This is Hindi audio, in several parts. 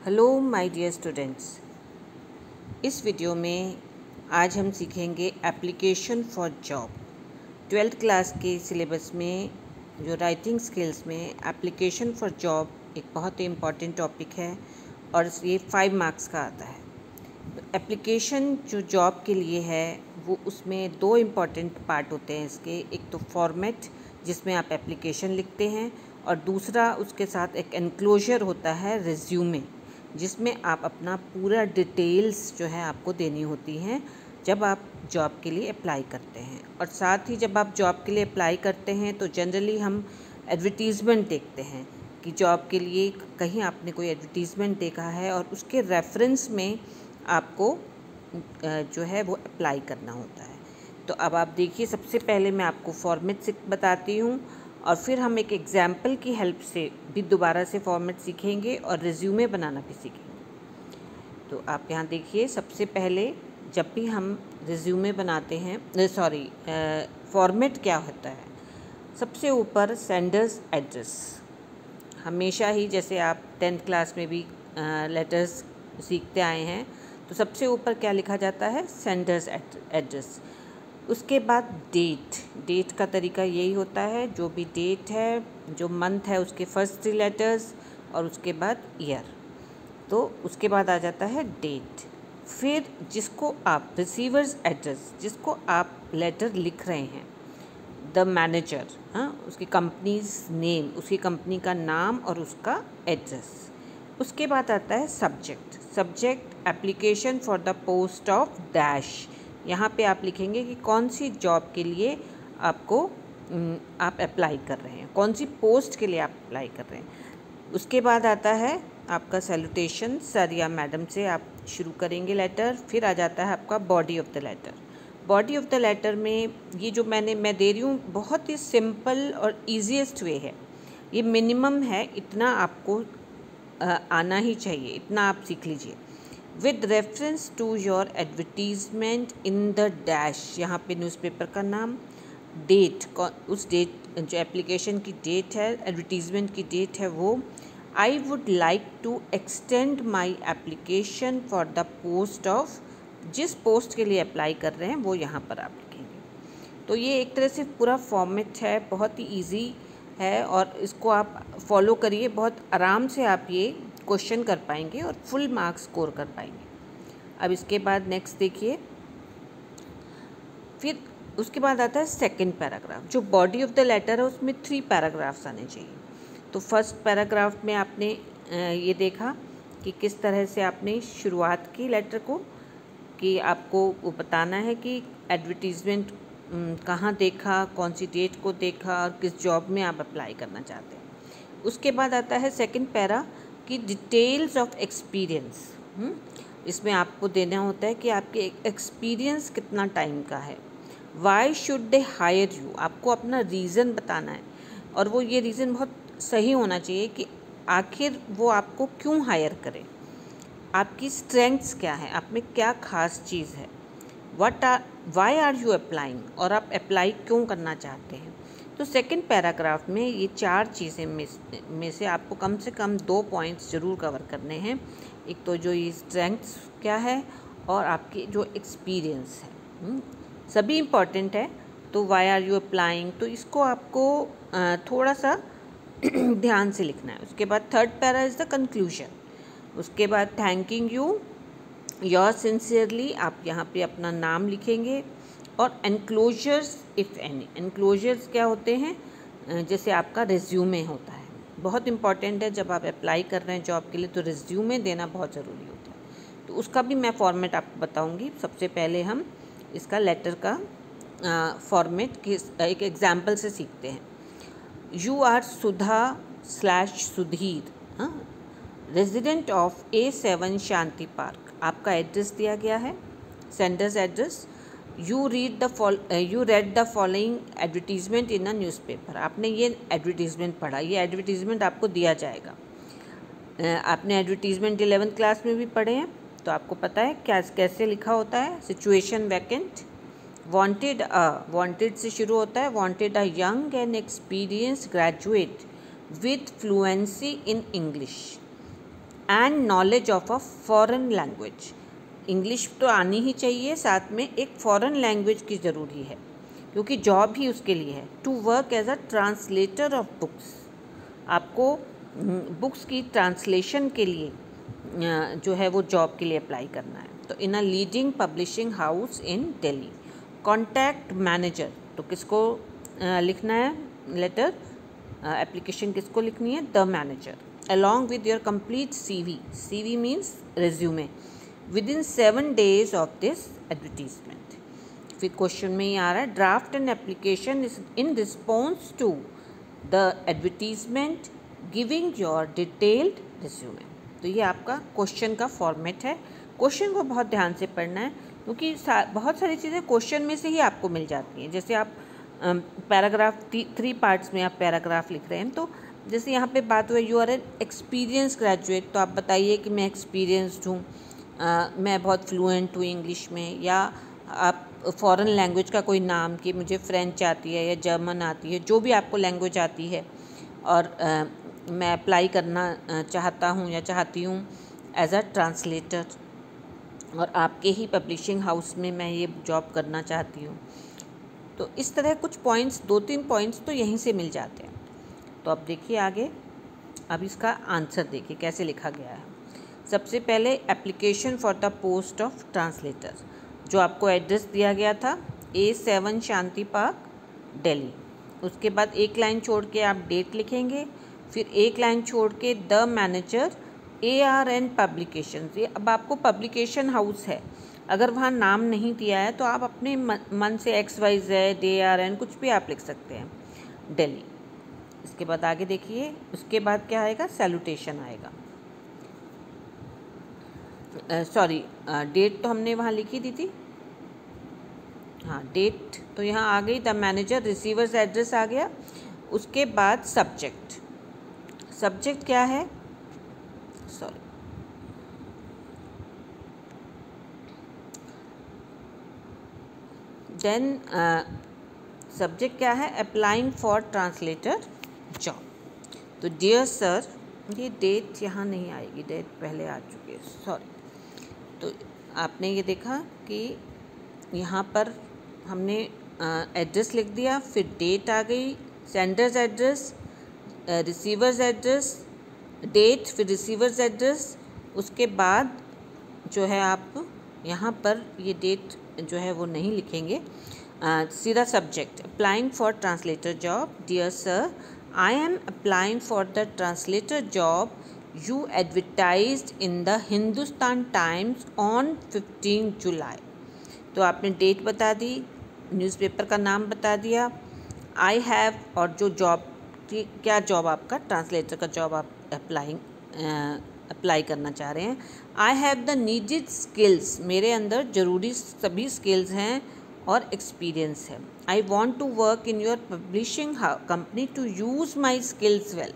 हेलो माय डियर स्टूडेंट्स, इस वीडियो में आज हम सीखेंगे application for job. 12th class के सिलेबस में जो राइटिंग स्किल्स में एप्लीकेशन फॉर जॉब एक बहुत ही इम्पॉर्टेंट टॉपिक है और ये 5 मार्क्स का आता है। तो एप्लीकेशन जो जॉब के लिए है वो उसमें 2 इम्पॉर्टेंट पार्ट होते हैं इसके। एक तो फॉर्मेट जिसमें आप एप्लीकेशन लिखते हैं और दूसरा उसके साथ एक एनक्लोजर होता है रिज्यूमे, जिसमें आप अपना पूरा डिटेल्स जो है आपको देनी होती हैं जब आप जॉब के लिए अप्लाई करते हैं। और साथ ही जब आप जॉब के लिए अप्लाई करते हैं तो जनरली हम एडवर्टीज़मेंट देखते हैं कि जॉब के लिए कहीं आपने कोई एडवर्टीज़मेंट देखा है और उसके रेफरेंस में आपको जो है वो अप्लाई करना होता है। तो अब आप देखिए, सबसे पहले मैं आपको फॉर्मेट बताती हूँ और फिर हम एक एग्जाम्पल की हेल्प से भी दोबारा से फॉर्मेट सीखेंगे और रिज्यूमे बनाना भी सीखेंगे। तो आप यहाँ देखिए, सबसे पहले जब भी हम रिज्यूमे बनाते हैं, फॉर्मेट क्या होता है, सबसे ऊपर सेंडर्स एड्रेस। हमेशा ही जैसे आप 10th क्लास में भी लेटर्स सीखते आए हैं तो सबसे ऊपर क्या लिखा जाता है, सेंडर्स एड्रेस। उसके बाद डेट का तरीका यही होता है, जो भी डेट है, जो मंथ है उसके फर्स्ट 3 लेटर्स और उसके बाद ईयर। तो उसके बाद आ जाता है डेट। फिर जिसको आप रिसीवर्स एड्रेस, जिसको आप लेटर लिख रहे हैं, द मैनेजर, उसकी कंपनीज नेम, उसकी कंपनी का नाम और उसका एड्रेस। उसके बाद आता है subject application for the post of dash. यहाँ पे आप लिखेंगे कि कौन सी जॉब के लिए आप अप्लाई कर रहे हैं, कौन सी पोस्ट के लिए आप अप्लाई कर रहे हैं। उसके बाद आता है आपका सैल्यूटेशन, सर या मैडम से आप शुरू करेंगे लेटर। फिर आ जाता है आपका body of the letter. Body of the letter में ये जो मैं दे रही हूँ बहुत ही सिंपल और ईजीएस्ट वे है, ये मिनिमम है, इतना आपको आना ही चाहिए, इतना आप सीख लीजिए। With reference to your advertisement in the dash, यहाँ पे न्यूज़पेपर का नाम, डेट, उस डेट जो एप्लीकेशन की डेट है, एडवर्टीजमेंट की डेट है वो। I would like to extend my application for the post of, जिस पोस्ट के लिए अप्लाई कर रहे हैं वो यहाँ पर आप लिखेंगे। तो ये एक तरह से पूरा फॉर्मेट है, बहुत ही ईजी है और इसको आप फॉलो करिए, बहुत आराम से आप ये क्वेश्चन कर पाएंगे और फुल मार्क्स स्कोर कर पाएंगे। अब इसके बाद नेक्स्ट देखिए, फिर उसके बाद आता है सेकंड पैराग्राफ। जो बॉडी ऑफ द लेटर है उसमें 3 पैराग्राफ्स आने चाहिए। तो फर्स्ट पैराग्राफ में आपने ये देखा कि किस तरह से आपने शुरुआत की लेटर को, कि आपको वो बताना है कि एडवर्टीज़मेंट कहाँ देखा, कौन सी डेट को देखा और किस जॉब में आप अप्लाई करना चाहते हैं। उसके बाद आता है सेकंड पैरा कि डिटेल्स ऑफ एक्सपीरियंस। इसमें आपको देना होता है कि आपके एक्सपीरियंस कितना टाइम का है। Why should they hire you, आपको अपना रीज़न बताना है और वो ये रीज़न बहुत सही होना चाहिए कि आखिर वो आपको क्यों हायर करे, आपकी स्ट्रेंथ्स क्या है, आप में क्या खास चीज़ है। वाई आर यू अप्लाइंग, और आप अप्लाई क्यों करना चाहते हैं। तो सेकंड पैराग्राफ में ये 4 चीज़ें में से आपको कम से कम 2 पॉइंट्स ज़रूर कवर करने हैं। एक तो जो ये स्ट्रेंथ्स क्या है और आपके जो एक्सपीरियंस है, सभी इम्पॉर्टेंट है। तो वाई आर यू अप्लाइंग, तो इसको आपको थोड़ा सा ध्यान से लिखना है। उसके बाद third para is the conclusion. उसके बाद थैंकिंग यू, योर सिंसियरली, आप यहाँ पे अपना नाम लिखेंगे। और एनक्लोजर्स इफ़ एनी, एनक्लोजर्स क्या होते हैं, जैसे आपका रिज्यूमे होता है, बहुत इंपॉर्टेंट है। जब आप अप्लाई कर रहे हैं जॉब के लिए तो रिज्यूमे देना बहुत ज़रूरी होता है। तो उसका भी मैं फॉर्मेट आपको बताऊंगी। सबसे पहले हम इसका लेटर का फॉर्मेट एक एग्जाम्पल से सीखते हैं। You are सुधा/सुधीर, resident of A7 Shanti park. आपका एड्रेस दिया गया है, sender's address. You read the following advertisement in a newspaper, आपने ये एडवर्टीजमेंट पढ़ा, ये एडवर्टीजमेंट आपको दिया जाएगा। आपने एडवर्टीजमेंट 11th क्लास में भी पढ़े हैं तो आपको पता है क्या कैसे लिखा होता है। सिचुएशन वैकेंट, वांटेड से शुरू होता है, wanted a young and experienced graduate with fluency in English and knowledge of a foreign language. English तो आनी ही चाहिए, साथ में एक फॉरेन लैंग्वेज की ज़रूरी है क्योंकि जॉब ही उसके लिए है। To work as a translator of books, आपको बुक्स की ट्रांसलेशन के लिए जो है वो जॉब के लिए अप्लाई करना है। तो in a leading publishing house in Delhi. Contact manager, तो किसको लिखना है लेटर, एप्लीकेशन किसको लिखनी है, the manager, along with your complete CV, CV means resume, within 7 days of this advertisement. फिर क्वेश्चन में ही आ रहा है, draft an application in response to the advertisement giving your detailed resume. तो ये आपका क्वेश्चन का फॉर्मेट है। क्वेश्चन को बहुत ध्यान से पढ़ना है क्योंकि बहुत सारी चीज़ें क्वेश्चन में से ही आपको मिल जाती हैं। जैसे आप पैराग्राफ 3 पार्ट्स में आप पैराग्राफ लिख रहे हैं, तो जैसे यहाँ पे बात हुई you are an experience graduate, तो आप बताइए कि मैं एक्सपीरियंसड हूँ, मैं बहुत फ्लुएंट हूँ इंग्लिश में। या आप फॉरेन लैंग्वेज का कोई नाम कि मुझे फ्रेंच आती है या जर्मन आती है, जो भी आपको लैंग्वेज आती है और मैं अप्लाई करना चाहता हूँ या चाहती हूँ एज अ ट्रांसलेटर, और आपके ही पब्लिशिंग हाउस में मैं ये जॉब करना चाहती हूँ। तो इस तरह कुछ पॉइंट्स, 2-3 पॉइंट्स तो यहीं से मिल जाते हैं। तो अब देखिए आगे, अब इसका आंसर देखिए कैसे लिखा गया है। सबसे पहले application for the post of translator, जो आपको एड्रेस दिया गया था A7 शांति पार्क दिल्ली। उसके बाद एक लाइन छोड़ के आप डेट लिखेंगे, फिर एक लाइन छोड़ के द मैनेजर ARN पब्लिकेशन। ये अब आपको पब्लिकेशन हाउस है, अगर वहाँ नाम नहीं दिया है तो आप अपने मन से XYZ ARN कुछ भी आप लिख सकते हैं, दिल्ली। इसके बाद आगे देखिए, उसके बाद क्या आएगा, सैल्यूटेशन आएगा। सॉरी, डेट तो हमने वहाँ लिखी दी थी, हाँ डेट तो यहाँ आ गई, द मैनेजर, रिसीवर्स एड्रेस आ गया। उसके बाद सब्जेक्ट, सब्जेक्ट क्या है, सॉरी देन सब्जेक्ट क्या है, अप्लाइंग फॉर ट्रांसलेटर जॉब। तो डियर सर, ये डेट यहाँ नहीं आएगी, डेट पहले आ चुकी है, सॉरी। तो आपने ये देखा कि यहाँ पर हमने एड्रेस लिख दिया, फिर डेट आ गई, sender's address, receiver's address, date, फिर रिसीवर्स एड्रेस। उसके बाद जो है आप यहाँ पर ये डेट जो है वो नहीं लिखेंगे, सीधा subject, applying for translator job. Dear sir, I am applying for the translator job you advertised in the Hindustan Times on 15 July. तो आपने डेट बता दी, न्यूज़पेपर का नाम बता दिया, आई हैव, और जो जॉब, क्या जॉब आपका, ट्रांसलेटर का जॉब आप अप्लाई करना चाह रहे हैं। I have the needed skills, मेरे अंदर ज़रूरी सभी स्किल्स हैं और एक्सपीरियंस है। I want to work in your publishing company to use my skills well,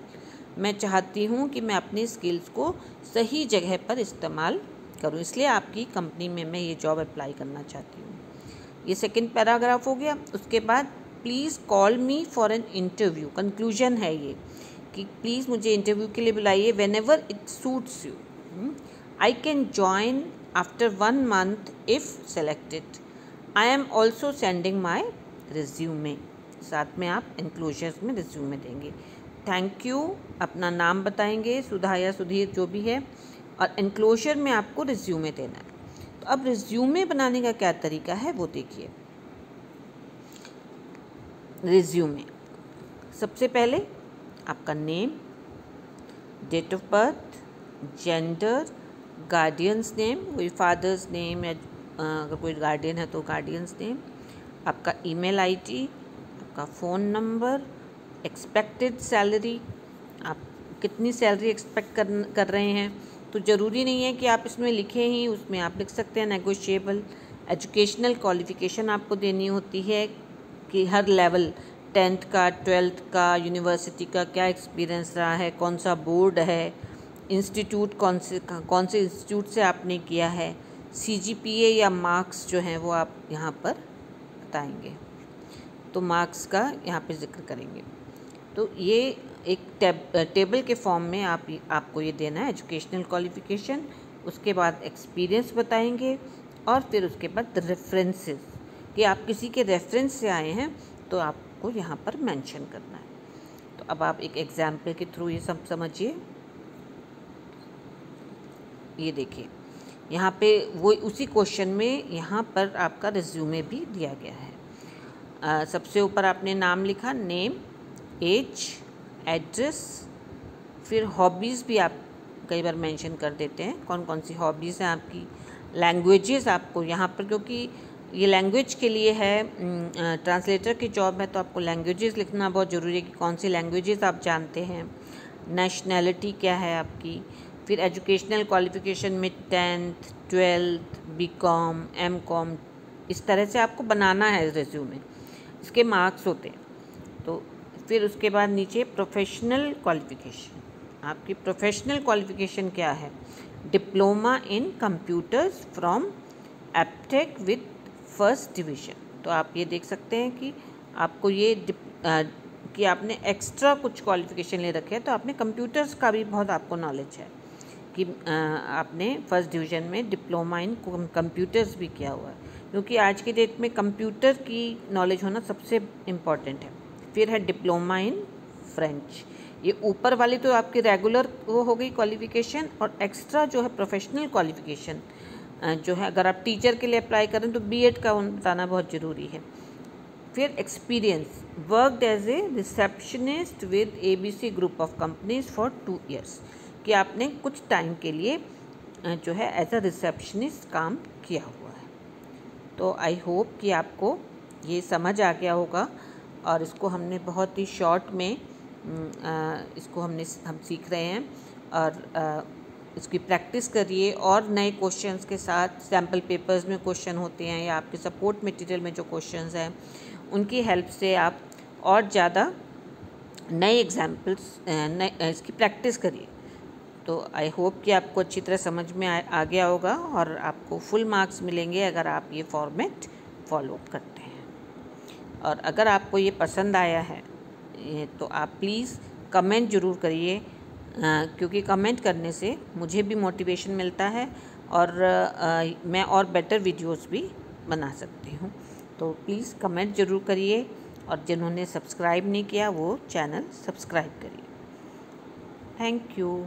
मैं चाहती हूँ कि मैं अपनी स्किल्स को सही जगह पर इस्तेमाल करूँ, इसलिए आपकी कंपनी में मैं ये जॉब अप्लाई करना चाहती हूँ। ये सेकंड पैराग्राफ हो गया। उसके बाद please call me for an interview, conclusion है ये कि प्लीज़ मुझे इंटरव्यू के लिए बुलाइए, when ever it suits you, I can join after 1 month if selected, I am also sending my resume. साथ में आप इंक्लोजर्स में रिज्यूमे देंगे। थैंक यू, अपना नाम बताएंगे, सुधा या सुधीर जो भी है, और इंक्लोजर में आपको रिज्यूमे देना है। तो अब रिज्यूमे बनाने का क्या तरीका है वो देखिए। रिज्यूमे, सबसे पहले आपका name, date of birth, gender, guardian's name, कोई फादर्स नेम या अगर कोई गार्डियन है तो गार्डियंस नेम, आपका ईमेल आईडी, आपका फ़ोन नंबर, एक्सपेक्टेड सैलरी, आप कितनी सैलरी एक्सपेक्ट कर रहे हैं। तो ज़रूरी नहीं है कि आप इसमें लिखें ही, उसमें आप लिख सकते हैं नेगोशिएबल। एजुकेशनल क्वालिफ़िकेशन आपको देनी होती है कि हर लेवल, 10th का, 12th का, यूनिवर्सिटी का क्या एक्सपीरियंस रहा है, कौन सा बोर्ड है, इंस्टीट्यूट कौन से इंस्टीट्यूट से आपने किया है, CGPA या मार्क्स जो हैं वो आप यहाँ पर बताएंगे। तो मार्क्स का यहाँ पे जिक्र करेंगे। तो ये एक टेबल के फॉर्म में आपको ये देना है एजुकेशनल क्वालिफ़िकेशन, उसके बाद एक्सपीरियंस बताएंगे और फिर उसके बाद रेफरेंसेस कि आप किसी के रेफरेंस से आए हैं तो आपको यहाँ पर मेंशन करना है। तो अब आप एक एग्जाम्पल के थ्रू ये सब समझिए। ये देखिए यहाँ पे वो उसी क्वेश्चन में यहाँ पर आपका रिज्यूमे भी दिया गया है। सबसे ऊपर आपने नाम लिखा, नेम, एज, एड्रेस, फिर हॉबीज़ भी आप कई बार मेंशन कर देते हैं, कौन कौन सी हॉबीज़ हैं आपकी। लैंग्वेजेस आपको यहाँ पर, क्योंकि ये लैंग्वेज के लिए है, ट्रांसलेटर की जॉब है, तो आपको लैंग्वेजेस लिखना बहुत ज़रूरी है कि कौन सी लैंग्वेजेस आप जानते हैं। नेशनैलिटी क्या है आपकी। फिर एजुकेशनल क्वालिफ़िकेशन में 10th 12th BCom MCom इस तरह से आपको बनाना है रिज्यूमे, इसके मार्क्स होते हैं। तो फिर उसके बाद नीचे प्रोफेशनल क्वालिफ़िकेशन, आपकी प्रोफेशनल क्वालिफ़िकेशन क्या है। Diploma in computers from Aptech with first division. तो आप ये देख सकते हैं कि आपको ये कि आपने एक्स्ट्रा कुछ क्वालिफ़िकेशन ले रखे हैं, तो आपने कंप्यूटर्स का भी बहुत आपको नॉलेज है कि आपने फर्स्ट डिवीज़न में डिप्लोमा इन कंप्यूटर्स भी किया हुआ है, क्योंकि आज की डेट में कंप्यूटर की नॉलेज होना सबसे इम्पॉर्टेंट है। फिर है डिप्लोमा इन फ्रेंच। ये ऊपर वाली तो आपकी रेगुलर वो हो गई क्वालिफ़िकेशन, और एक्स्ट्रा जो है प्रोफेशनल क्वालिफ़िकेशन जो है, अगर आप टीचर के लिए अप्लाई करें तो बीएड का बताना बहुत ज़रूरी है। फिर experience, worked as a receptionist with ABC group of companies for 2 years, कि आपने कुछ टाइम के लिए जो है एज अ रिसेप्शनिस्ट काम किया हुआ है। तो आई होप कि आपको ये समझ आ गया होगा, और इसको हमने बहुत ही शॉर्ट में इसको हम सीख रहे हैं, और इसकी प्रैक्टिस करिए। और नए क्वेश्चंस के साथ सैम्पल पेपर्स में क्वेश्चन होते हैं, या आपके सपोर्ट मटेरियल में जो क्वेश्चंस हैं उनकी हेल्प से आप और ज़्यादा नए एग्जाम्पल्स इसकी प्रैक्टिस करिए। तो आई होप कि आपको अच्छी तरह समझ में आ गया होगा, और आपको फुल मार्क्स मिलेंगे अगर आप ये फॉर्मेट फॉलो करते हैं। और अगर आपको ये पसंद आया है तो आप प्लीज़ कमेंट ज़रूर करिए, क्योंकि कमेंट करने से मुझे भी मोटिवेशन मिलता है, और मैं और बेटर वीडियोस भी बना सकती हूँ। तो प्लीज़ कमेंट ज़रूर करिए, और जिन्होंने सब्सक्राइब नहीं किया वो चैनल सब्सक्राइब करिए। Thank you.